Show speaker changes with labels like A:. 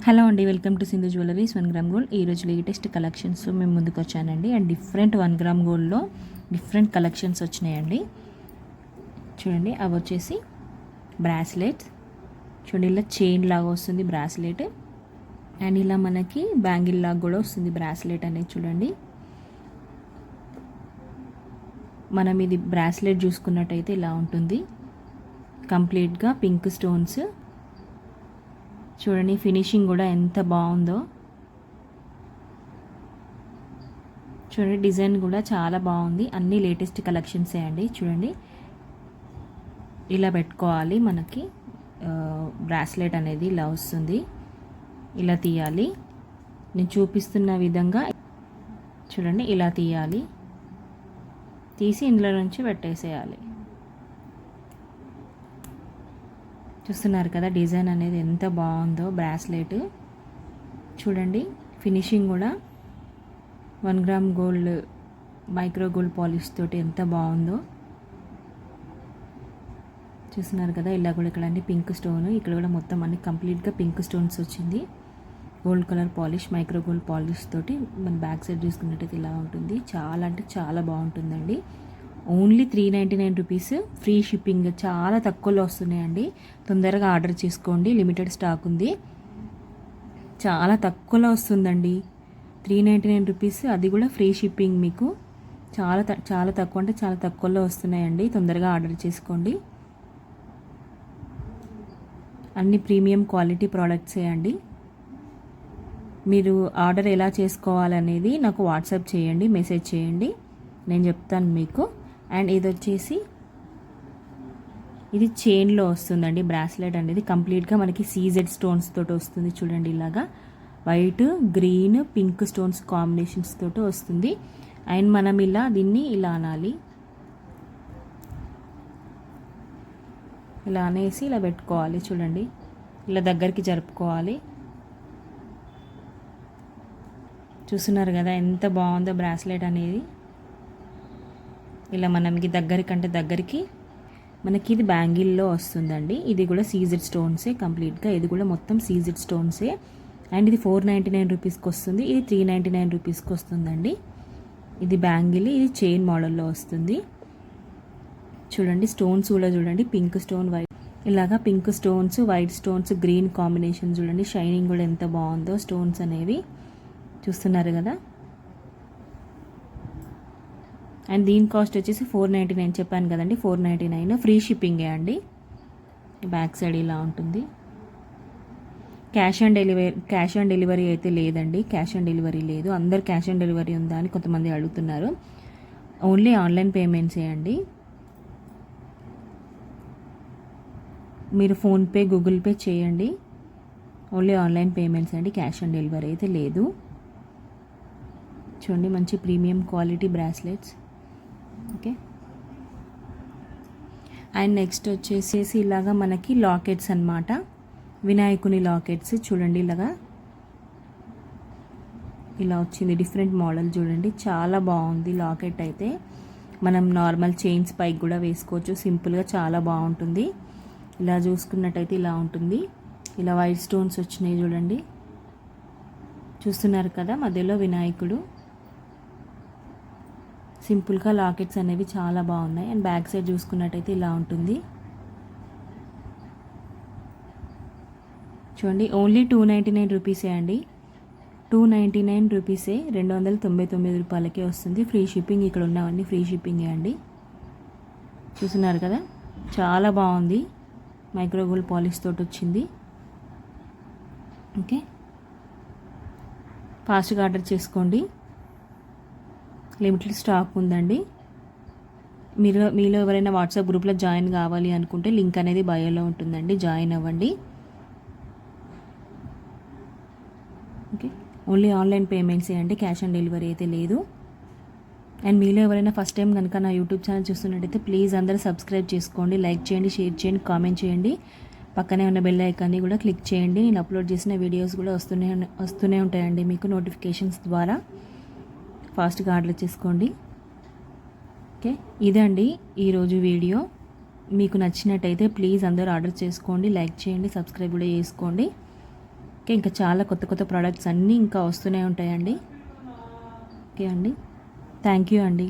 A: Hello అండి, welcome to Sindhu jewelleries 1 gram gold. ఈరోజు latest collections మేము ముందుకు వచ్చానండి. అండ్ డిఫరెంట్ 1 గ్రామ్ గోల్డ్లో డిఫరెంట్ కలెక్షన్స్ వచ్చినాయండి. చూడండి, అవి వచ్చేసి బ్రాస్లెట్స్. చూడండి, ఇలా చైన్ లాగా వస్తుంది బ్రాస్లెట్. అండ్ ఇలా మనకి బ్యాంగిల్ లాగా కూడా వస్తుంది బ్రాస్లెట్ అనేది. చూడండి, మనం ఇది బ్రాస్లెట్ చూసుకున్నట్టయితే ఇలా ఉంటుంది. కంప్లీట్గా పింక్ స్టోన్స్. చూడండి, ఫినిషింగ్ కూడా ఎంత బాగుందో. చూడండి, డిజైన్ కూడా చాలా బాగుంది. అన్నీ లేటెస్ట్ కలెక్షన్సే అండి. చూడండి, ఇలా పెట్టుకోవాలి. మనకి బ్రాస్లెట్ అనేది ఇలా వస్తుంది. ఇలా తీయాలి. నేను చూపిస్తున్న విధంగా చూడండి, ఇలా తీయాలి. తీసి ఇందులో నుంచి పెట్టేసేయాలి. చూస్తున్నారు కదా, డిజైన్ అనేది ఎంత బాగుందో బ్రాస్లెట్. చూడండి, ఫినిషింగ్ కూడా 1 gram gold micro gold polish తోటి ఎంత బాగుందో. చూస్తున్నారు కదా, ఇలా కూడా ఇక్కడ అన్ని పింక్ స్టోన్, ఇక్కడ కూడా మొత్తం అన్ని కంప్లీట్గా పింక్ స్టోన్స్ వచ్చింది. Gold colour polish, micro gold polish తోటి మన బ్యాక్ సైడ్ చూసుకున్నట్టయితే ఇలా ఉంటుంది. చాలా అంటే చాలా బాగుంటుందండి. Only 399 rupees, free shipping. చాలా తక్కువలో వస్తున్నాయండి. తొందరగా ఆర్డర్ చేసుకోండి, లిమిటెడ్ స్టాక్ ఉంది. చాలా తక్కువలో వస్తుందండి. 399 రూపీస్, అది కూడా ఫ్రీ షిప్పింగ్. మీకు చాలా చాలా తక్కువ అంటే చాలా తక్కువలో వస్తున్నాయండి. తొందరగా ఆర్డర్ చేసుకోండి. అన్ని ప్రీమియం క్వాలిటీ ప్రోడక్ట్సే అండి. మీరు ఆర్డర్ ఎలా చేసుకోవాలనేది నాకు వాట్సాప్ చేయండి, మెసేజ్ చేయండి, నేను చెప్తాను మీకు. అండ్ ఇది వచ్చేసి ఇది చైన్లో వస్తుందండి బ్రాస్లెట్ అనేది. కంప్లీట్గా మనకి సీజెడ్ స్టోన్స్ తోటి వస్తుంది. చూడండి, ఇలాగా white, green, pink stones combinations తోటి వస్తుంది. అండ్ మనం ఇలా దీన్ని ఇలా అనాలి. ఇలా అనేసి ఇలా పెట్టుకోవాలి. చూడండి, ఇలా దగ్గరికి జరుపుకోవాలి. చూస్తున్నారు కదా ఎంత బాగుందో బ్రాస్లెట్ అనేది. ఇలా మనకి దగ్గరికి మనకి ఇది బ్యాంగిల్లో వస్తుందండి. ఇది కూడా సీజెడ్ స్టోన్సే కంప్లీట్గా. ఇది కూడా మొత్తం సీజెడ్ స్టోన్సే. అండ్ ఇది 499 రూపీస్కి వస్తుంది. ఇది 399 రూపీస్కి వస్తుందండి. ఇది బ్యాంగిల్, ఇది చైన్ మోడల్లో వస్తుంది. చూడండి, స్టోన్స్ కూడా చూడండి, పింక్ స్టోన్, వైట్, ఇలాగా pink stones, white stones, green combination. చూడండి, షైనింగ్ కూడా ఎంత బాగుందో స్టోన్స్ అనేవి. చూస్తున్నారు కదా. అండ్ దీని కాస్ట్ వచ్చేసి 499 చెప్పాను కదండి. 499 ఫ్రీ షిప్పింగే అండి. బ్యాక్ సైడ్ ఇలా ఉంటుంది. క్యాష్ ఆన్ డెలివరీ అయితే లేదండి. క్యాష్ ఆన్ డెలివరీ లేదు. అందరు క్యాష్ ఆన్ డెలివరీ ఉందా అని కొంతమంది అడుగుతున్నారు. ఓన్లీ ఆన్లైన్ పేమెంట్సే అండి. మీరు ఫోన్పే, గూగుల్ పే చేయండి. ఓన్లీ ఆన్లైన్ పేమెంట్స్ అండి. క్యాష్ ఆన్ డెలివరీ అయితే లేదు. చూడండి, మంచి premium quality bracelets. Okay. And next వచ్చేసేసి ఇలాగా మనకి లాకెట్స్ అన్నమాట. వినాయకుని లాకెట్స్. చూడండి, ఇలాగా ఇలా వచ్చింది డిఫరెంట్ మోడల్. చూడండి, చాలా బాగుంది లాకెట్ అయితే. మనం నార్మల్ చైన్స్ పైకి కూడా వేసుకోవచ్చు సింపుల్గా. చాలా బాగుంటుంది. ఇలా చూసుకున్నట్టయితే ఇలా ఉంటుంది. ఇలా వైట్ స్టోన్స్ వచ్చినాయి చూడండి. చూస్తున్నారు కదా, మధ్యలో వినాయకుడు. సింపుల్గా లాకెట్స్ అనేవి చాలా బాగున్నాయి. అండ్ బ్యాక్ సైడ్ చూసుకున్నట్టయితే ఇలా ఉంటుంది. చూడండి, ఓన్లీ 299 రూపీసే అండి. 299 రూపీసే, 299 రూపాయలకే వస్తుంది. Free shipping. ఇక్కడ ఉన్నవన్నీ ఫ్రీ షిప్పింగే అండి. చూస్తున్నారు కదా, చాలా బాగుంది. మైక్రో గోల్డ్ పాలిష్ తోటి వచ్చింది. ఓకే, ఫాస్ట్గా ఆర్డర్ చేసుకోండి, లిమిటెడ్ స్టాక్ ఉందండి. మీలో ఎవరైనా వాట్సాప్ గ్రూప్లో జాయిన్ కావాలి అనుకుంటే లింక్ అనేది బయోలో ఉంటుందండి, జాయిన్ అవ్వండి. ఓకే, ఓన్లీ ఆన్లైన్ పేమెంట్సే అండి. క్యాష్ ఆన్ డెలివరీ అయితే లేదు. అండ్ మీలో ఎవరైనా ఫస్ట్ టైం కనుక నా యూట్యూబ్ ఛానల్ చూస్తున్నట్టయితే ప్లీజ్ అందరూ సబ్స్క్రైబ్ చేసుకోండి, లైక్ చేయండి, షేర్ చేయండి, కామెంట్ చేయండి. పక్కనే ఉన్న బెల్ ఐకాన్ని కూడా క్లిక్ చేయండి. నేను అప్లోడ్ చేసిన వీడియోస్ కూడా వస్తూనే ఉంటాయండి మీకు నోటిఫికేషన్స్ ద్వారా. ఫాస్ట్గా ఆర్డర్ చేసుకోండి. ఓకే, ఇదండి ఈరోజు వీడియో. మీకు నచ్చినట్టయితే ప్లీజ్ అందరూ ఆర్డర్ చేసుకోండి, లైక్ చేయండి, సబ్స్క్రైబ్ కూడా చేసుకోండి. ఓకే, ఇంకా చాలా కొత్త కొత్త ప్రోడక్ట్స్ అన్నీ ఇంకా వస్తూనే ఉంటాయండి. ఓకే అండి, థ్యాంక్ యూ అండి.